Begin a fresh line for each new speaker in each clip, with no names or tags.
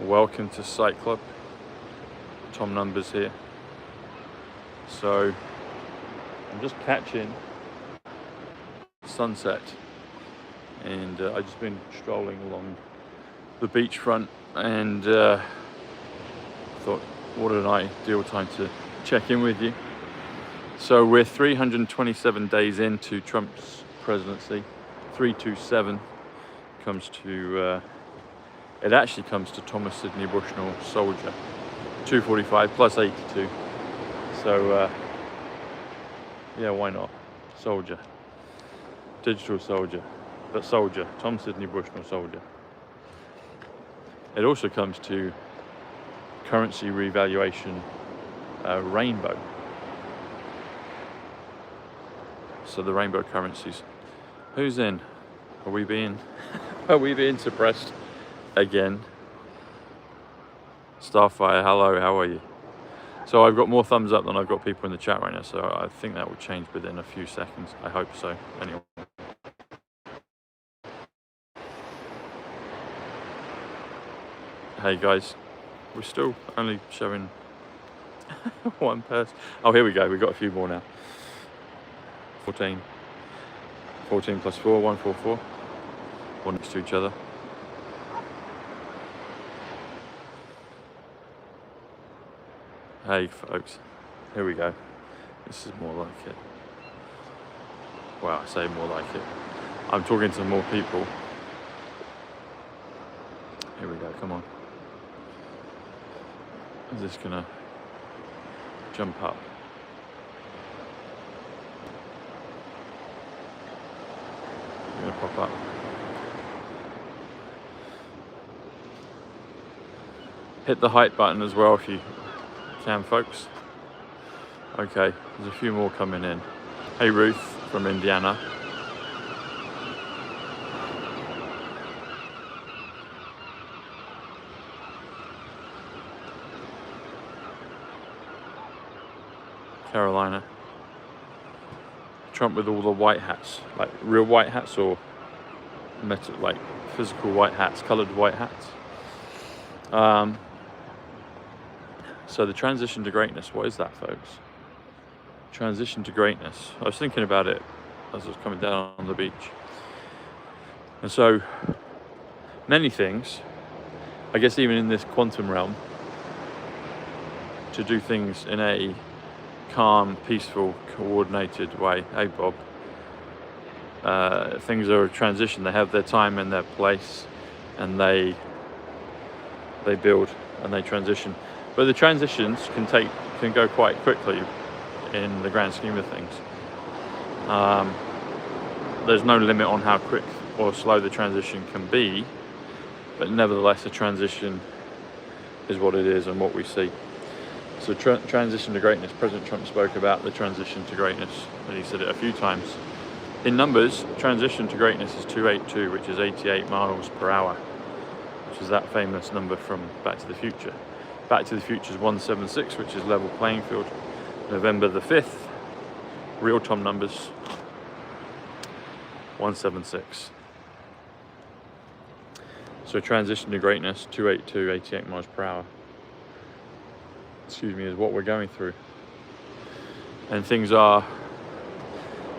Welcome to Psych Club. Tom Numbers here. So I'm just catching sunset, and I've just been strolling along the beachfront, and thought, what an ideal time to check in with you. So we're 327 days into Trump's presidency. 327 comes to it actually comes to Thomas Sidney Bushnell, soldier. 245 plus 82. So yeah, why not? Soldier. Digital soldier. But soldier. Tom Sidney Bushnell, soldier. It also comes to currency revaluation rainbow. So the rainbow currencies. Who's in? Are we being suppressed again? Starfire, hello, how are you? So I've got more thumbs up than I've got people in the chat right now, so I think that will change within a few seconds. I hope so. Anyway. Hey guys, we're still only showing one person. Oh, here we go. We've got a few more now. 14 plus 4, 144. All next to each other. Hey folks, here we go. This is more like it. Well, I say more like it. I'm talking to more people. Here we go, come on. Is this gonna jump up? You're gonna pop up. Hit the hype button as well if you can, folks. Okay, there's a few more coming in. Hey Ruth from Indiana. Carolina. Trump with all the white hats, like real white hats or metal, like physical white hats, colored white hats. So the transition to greatness, what is that, folks? Transition to greatness. I was thinking about it as I was coming down on the beach. And so many things, I guess even in this quantum realm, to do things in a calm, peaceful, coordinated way. Hey Bob. Things are a transition. They have their time and their place, and they build and they transition. But the transitions can go quite quickly in the grand scheme of things. There's no limit on how quick or slow the transition can be, but nevertheless the transition is what it is and what we see. So transition to greatness. President Trump spoke about the transition to greatness, and he said it a few times. In numbers, transition to greatness is 282, which is 88 miles per hour, which is that famous number from Back to the Future. Back to the Future is 176, which is level playing field. November the 5th, real Tom numbers, 176. So transition to greatness, 282, 88 miles per hour. Excuse me, is what we're going through. And things are,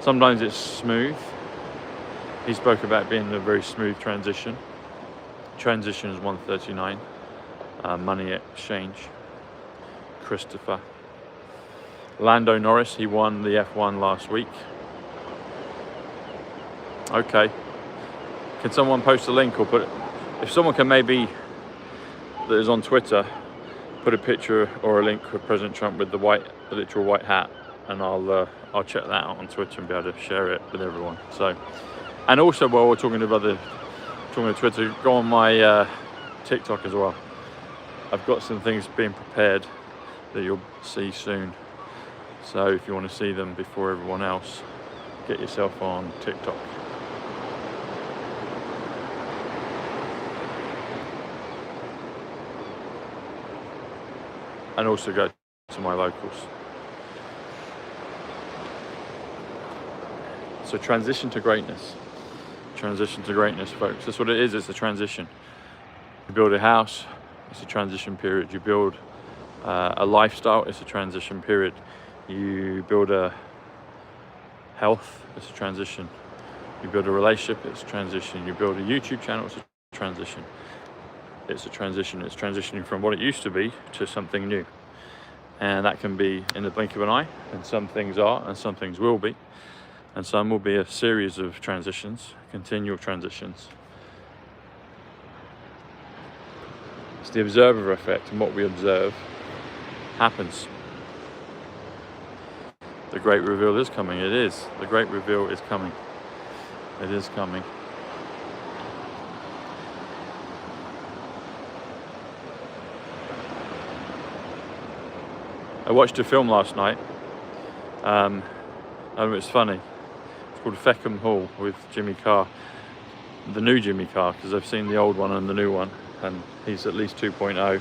sometimes it's smooth. He spoke about being a very smooth transition. Transition is 139. Money exchange. Christopher. Lando Norris, he won the F1 last week. Okay. Can someone post a link or put it? If someone can maybe, that is on Twitter, put a picture or a link with President Trump with the literal white hat, and I'll check that out on Twitter and be able to share it with everyone. So, and also while we're talking to Twitter, go on my TikTok as well. I've got some things being prepared that you'll see soon. So if you want to see them before everyone else, get yourself on TikTok. And also go to my locals. So transition to greatness. Transition to greatness, folks. That's what it is. It's a transition. You build a house, it's a transition period. You build a lifestyle, it's a transition period. You build a health, it's a transition. You build a relationship, it's a transition. You build a YouTube channel, it's a transition. It's a transition. It's transitioning from what it used to be to something new. And that can be in the blink of an eye, and some things are, and some things will be. And some will be a series of transitions, continual transitions. It's the observer effect, and what we observe happens. The great reveal is coming. It is. The great reveal is coming. It is coming. I watched a film last night. And it was funny. It's called Feckham Hall with Jimmy Carr. The new Jimmy Carr, because I've seen the old one and the new one, and he's at least 2.0.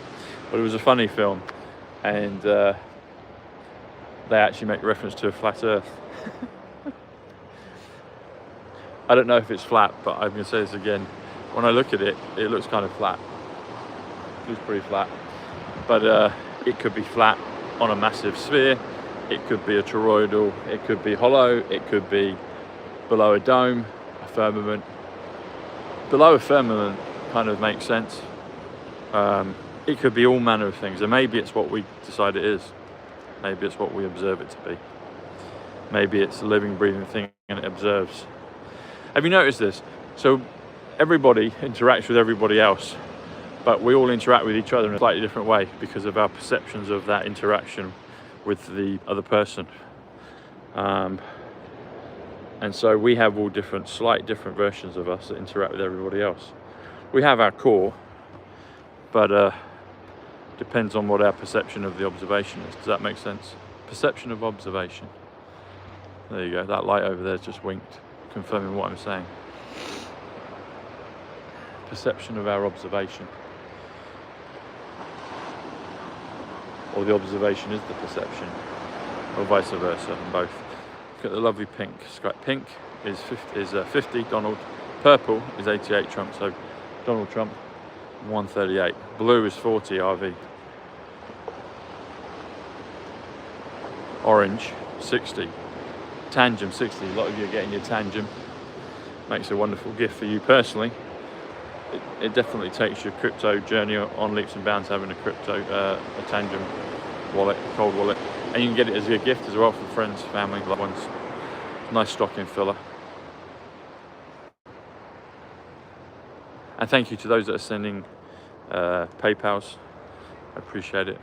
But it was a funny film, and they actually make reference to a flat Earth. I don't know if it's flat, but I'm going to say this again. When I look at it, it looks kind of flat. It looks pretty flat. But it could be flat on a massive sphere. It could be a toroidal. It could be hollow. It could be below a dome, a firmament. Below a firmament kind of makes sense. It could be all manner of things. And maybe it's what we decide it is. Maybe it's what we observe it to be. Maybe it's a living, breathing thing and it observes. Have you noticed this? So everybody interacts with everybody else, but we all interact with each other in a slightly different way because of our perceptions of that interaction with the other person. And so we have all different, slight different versions of us that interact with everybody else. We have our core, but depends on what our perception of the observation is. Does that make sense? Perception of observation. There you go, that light over there just winked, confirming what I'm saying. Perception of our observation. Or the observation is the perception, or vice versa, and both. Look at the lovely pink. Pink is 50 Donald, purple is 88 Trump, so Donald Trump 138. Blue is 40 RV. Orange 60. Tangent 60. A lot of you are getting your tangent. Makes a wonderful gift for you personally. It definitely takes your crypto journey on leaps and bounds, having a crypto, a tangent wallet, cold wallet. And you can get it as a gift as well for friends, family, loved ones. Nice stocking filler. And thank you to those that are sending PayPals. I appreciate it.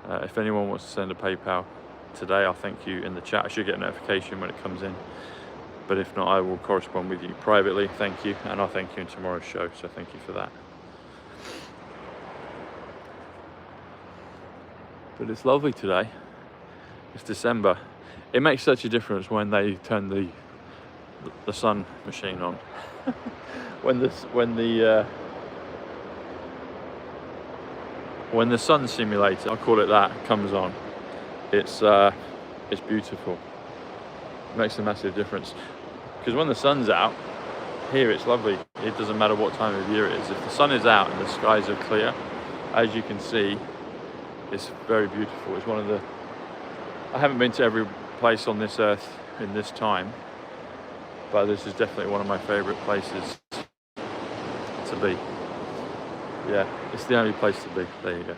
If anyone wants to send a PayPal today, I'll thank you in the chat. I should get a notification when it comes in. But if not, I will correspond with you privately. Thank you. And I'll thank you in tomorrow's show. So thank you for that. But it's lovely today. It's December. It makes such a difference when they turn the sun machine on. when the sun simulator, I'll call it that, comes on. It's beautiful. It makes a massive difference. Because when the sun's out, here it's lovely. It doesn't matter what time of year it is. If the sun is out and the skies are clear, as you can see, it's very beautiful. It's one of the... I haven't been to every place on this earth in this time, but this is definitely one of my favourite places to be. Yeah, it's the only place to be. There you go.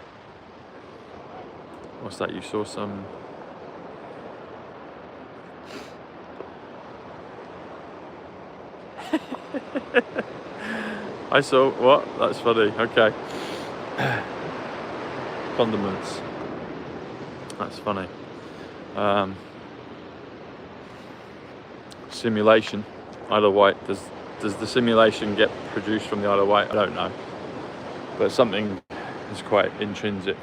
What's that? You saw some... I saw... What? That's funny. Okay. Condiments. That's funny. Simulation. Isle of Wight. Does the simulation get produced from the Isle of Wight? I don't know. But something is quite intrinsic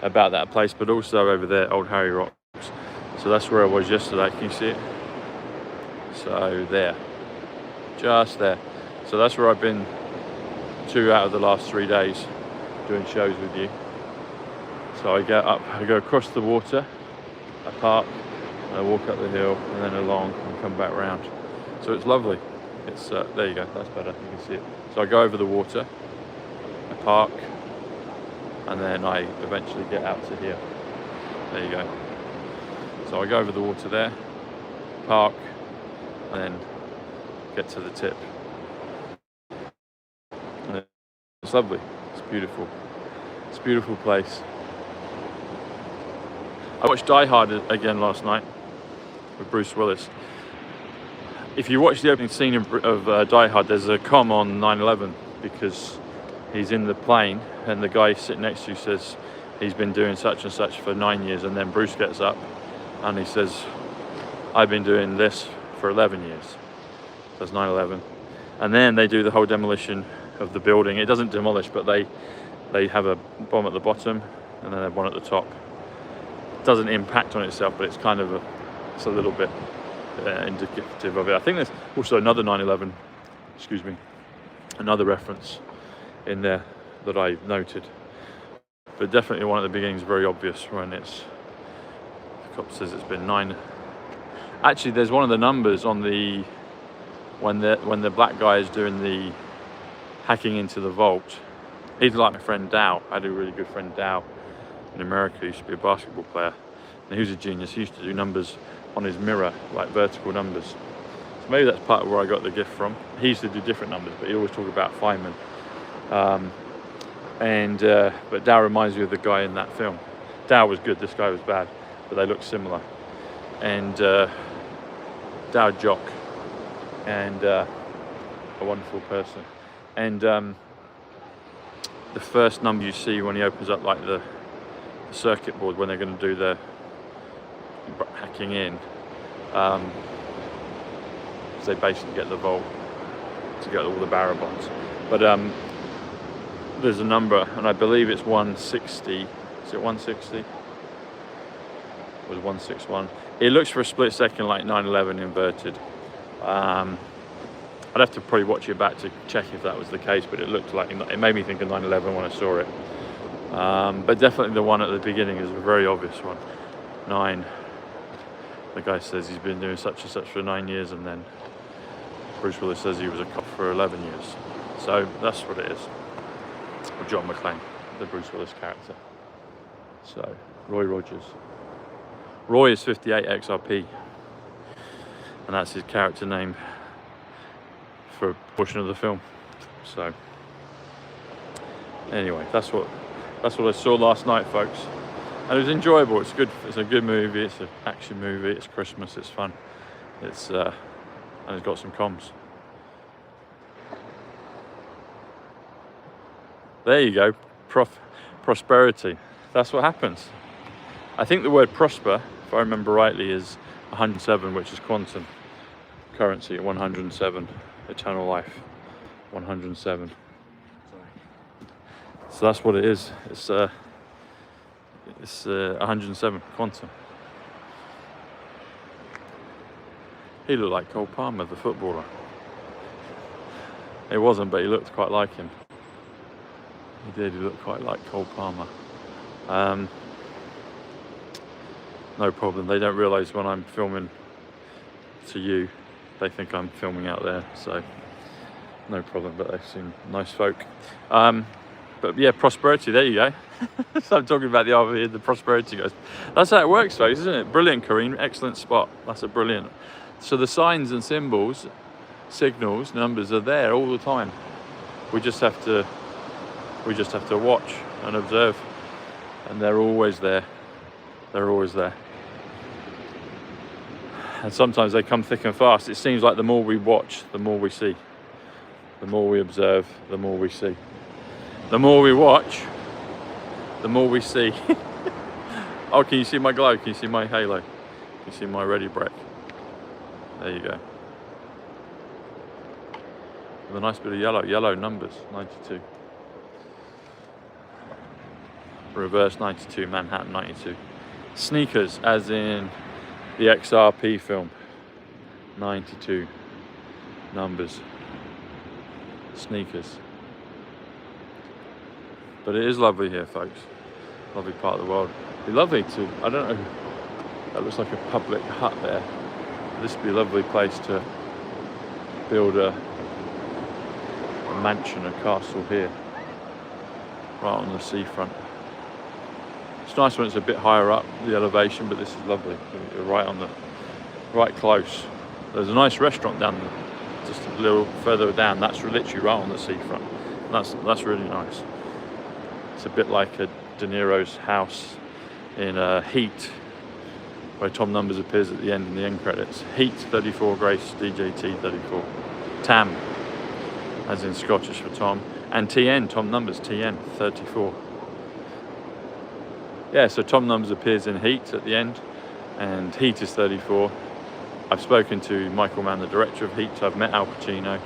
about that place. But also over there, Old Harry Rocks. So that's where I was yesterday. Can you see it? So there. Just there. So that's where I've been 2 out of the last 3 days doing shows with you. So I go across the water, I park, and I walk up the hill, and then along, and come back round. So it's lovely. It's there you go, that's better, you can see it. So I go over the water, I park, and then I eventually get out to here. There you go. So I go over the water there, park, and then get to the tip. And it's lovely. It's beautiful. It's a beautiful place. I watched Die Hard again last night with Bruce Willis. If you watch the opening scene of Die Hard, there's a comm on 9/11 because he's in the plane and the guy sitting next to you says he's been doing such and such for 9 years, and then Bruce gets up and he says, I've been doing this for 11 years. That's 9/11. And then they do the whole demolition of the building. It doesn't demolish, but they have a bomb at the bottom and then they have one at the top. It doesn't impact on itself, but it's kind of it's a little bit indicative of it. I think there's also another 9/11, excuse me, another reference in there that I noted, but definitely one at the beginning is very obvious when the cop says it's been 9. Actually, there's one of the numbers on the when the black guy is doing the hacking into the vault. He's like my friend Dow. I had a really good friend Dow in America. He used to be a basketball player, and he was a genius. He used to do numbers on his mirror, like vertical numbers. So maybe that's part of where I got the gift from. He used to do different numbers, but he always talked about Feynman. But Dow reminds me of the guy in that film. Dow was good, this guy was bad, but they looked similar. And Dow jock, and a wonderful person. And the first number you see when he opens up like the circuit board when they're going to do the hacking in, they basically get the vault to get all the barra bonds. But there's a number, and I believe it's 160. Is it 160? It was 161. It looks for a split second like 9/11 inverted. I'd have to probably watch it back to check if that was the case, but it looked like it made me think of 9/11 when I saw it. But definitely the one at the beginning is a very obvious one. 9. The guy says he's been doing such and such for 9 years, and then Bruce Willis says he was a cop for 11 years. So that's what it is. Or John McClane, the Bruce Willis character. So, Roy Rogers. Roy is 58 XRP, and that's his character name for a portion of the film. So, anyway, that's what I saw last night, folks. And it was enjoyable. It's good. It's a good movie. It's an action movie. It's Christmas. It's fun. And it's got some comms. There you go. Prosperity. That's what happens. I think the word prosper, if I remember rightly, is 107, which is quantum currency at 107. Eternal life. 107. So that's what it is. It's 107 quantum. He looked like Cole Palmer, the footballer. It wasn't, but he looked quite like him. He did. He looked quite like Cole Palmer. No problem. They don't realise when I'm filming to you, they think I'm filming out there. So no problem. But they seem nice folk. But yeah, prosperity, there you go. So I'm talking about the prosperity guys. That's how it works, folks, isn't it? Brilliant, Karine. Excellent spot. That's a brilliant. So the signs and symbols, signals, numbers are there all the time. We just have to watch and observe, and they're always there. They're always there. And sometimes they come thick and fast. It seems like the more we watch, the more we see. The more we observe, the more we see. The more we watch, the more we see. Oh, can you see my glow? Can you see my halo? Can you see my ready brick? There you go. With a nice bit of yellow numbers, 92. Reverse 92, Manhattan 92. Sneakers, as in the XRP film. 92 numbers. Sneakers. But it is lovely here, folks. Lovely part of the world. It'd be lovely to, I don't know, that looks like a public hut there. This would be a lovely place to build a mansion, a castle here, right on the seafront. It's nice when it's a bit higher up the elevation, but this is lovely. You're right close. There's a nice restaurant down there, just a little further down. That's literally right on the seafront. That's really nice. It's a bit like a De Niro's house in Heat, where Tom Numbers appears at the end in the end credits. Heat 34, Grace, DJT 34. Tam, as in Scottish for Tom. And TN, Tom Numbers, TN 34. Yeah, so Tom Numbers appears in Heat at the end, and Heat is 34. I've spoken to Michael Mann, the director of Heat. I've met Al Pacino.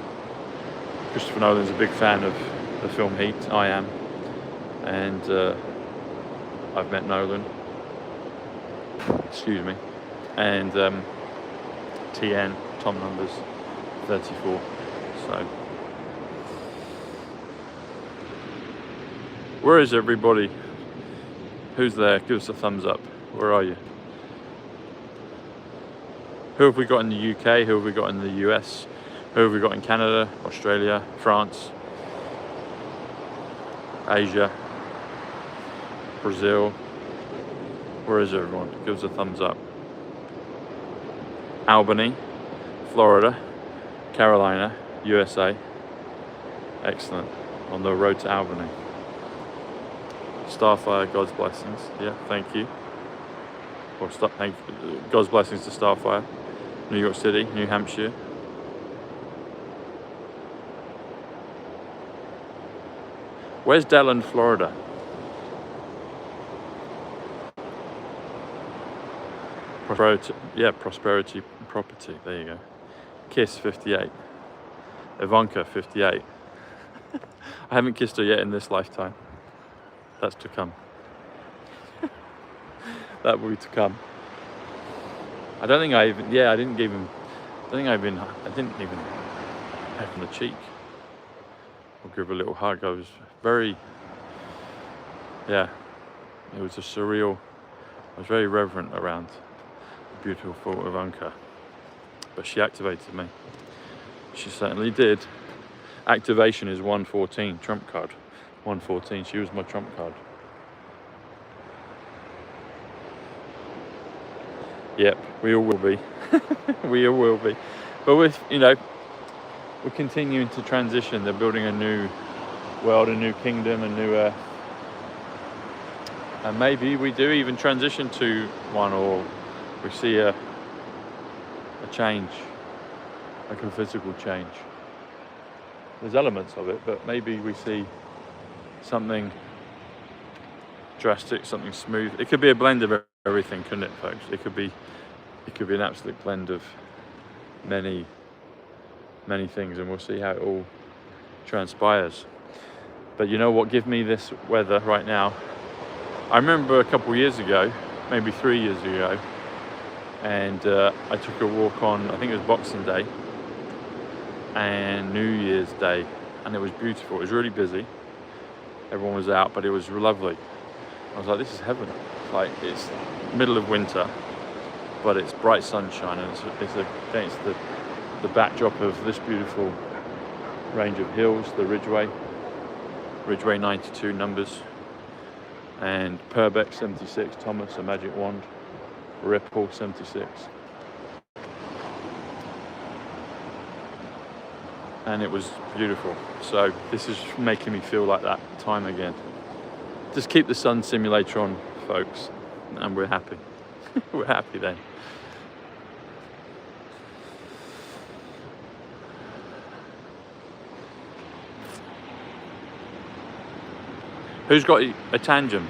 Christopher Nolan's a big fan of the film Heat. I am. And I've met Nolan. Excuse me. And TN, Tom Numbers, 34. So, where is everybody? Who's there? Give us a thumbs up. Where are you? Who have we got in the UK? Who have we got in the US? Who have we got in Canada, Australia, France, Asia, Brazil? Where is everyone? Give us a thumbs up. Albany, Florida, Carolina, USA. Excellent. On the road to Albany. Starfire, God's blessings. Yeah, thank you. Or thank you. God's blessings to Starfire. New York City, New Hampshire. Where's Delland, Florida? Prosperity, yeah, Prosperity Property. There you go. Kiss 58. Ivanka 58. I haven't kissed her yet in this lifetime. That's to come. That will be to come. I don't think I even. Yeah, I didn't even peck on the cheek or give her a little hug. I was very. Yeah, it was a surreal. I was very reverent around the beautiful Ivanka, but she activated me. She certainly did. Activation is 114, trump card. 114, she was my trump card. Yep, we all will be. We all will be. But we're continuing to transition. They're building a new world, a new kingdom, a new earth. And maybe we do even transition to one, or we see a change, like a physical change. There's elements of it, but maybe we see something drastic, something smooth. It could be a blend of everything, couldn't it, folks? It could be an absolute blend of many things, and we'll see how it all transpires. But you know what gives me this weather right now? I remember a couple of years ago, maybe 3 years ago, and I took a walk on, I think it was Boxing Day and New Year's Day, and it was beautiful. It was really busy. Everyone was out, but it was lovely. I was like, this is heaven. It's middle of winter, but it's bright sunshine, and it's against the backdrop of this beautiful range of hills, the Ridgeway 92 Numbers, and Purbeck 76, Thomas, a magic wand, Ripple 76. And it was beautiful. So this is making me feel like that time again. Just keep the sun simulator on, folks, and we're happy. We're happy then. Who's got a tangent?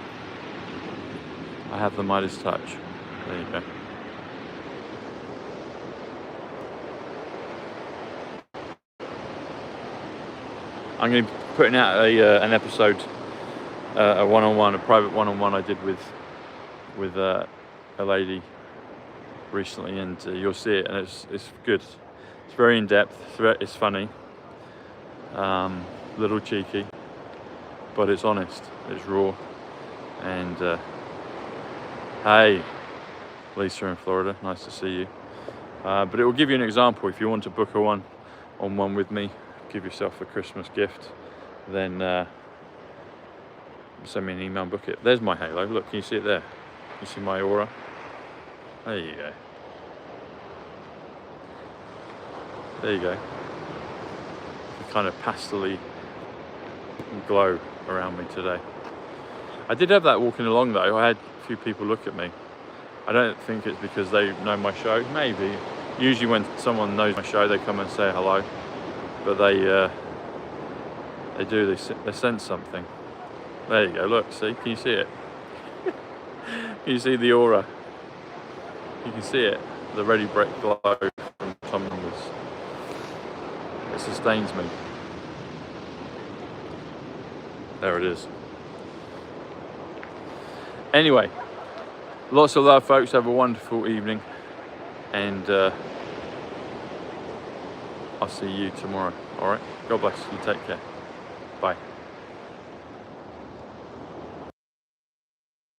I have the Midas touch. There you go. I'm going to be putting out an episode, a one-on-one, a private one-on-one I did with a lady recently, and you'll see it, and it's good. It's very in-depth. It's funny, little cheeky, but it's honest. It's raw. And hey, Lisa in Florida, nice to see you. But it will give you an example. If you want to book a one-on-one with me, give yourself a Christmas gift, then send me an email and book it. There's my halo. Look, can you see it there? You see my aura? There you go. There you go. A kind of pastel-y glow around me today. I did have that walking along though. I had a few people look at me. I don't think it's because they know my show. Maybe. Usually when someone knows my show, they come and say hello. But they sense something. There you go. Look, see? Can you see it? Can you see the aura? You can see it. The ready brick glow from Tom Numbers. It sustains me. There it is. Anyway, lots of love, folks. Have a wonderful evening, and I'll see you tomorrow. All right. God bless you. Take care. Bye.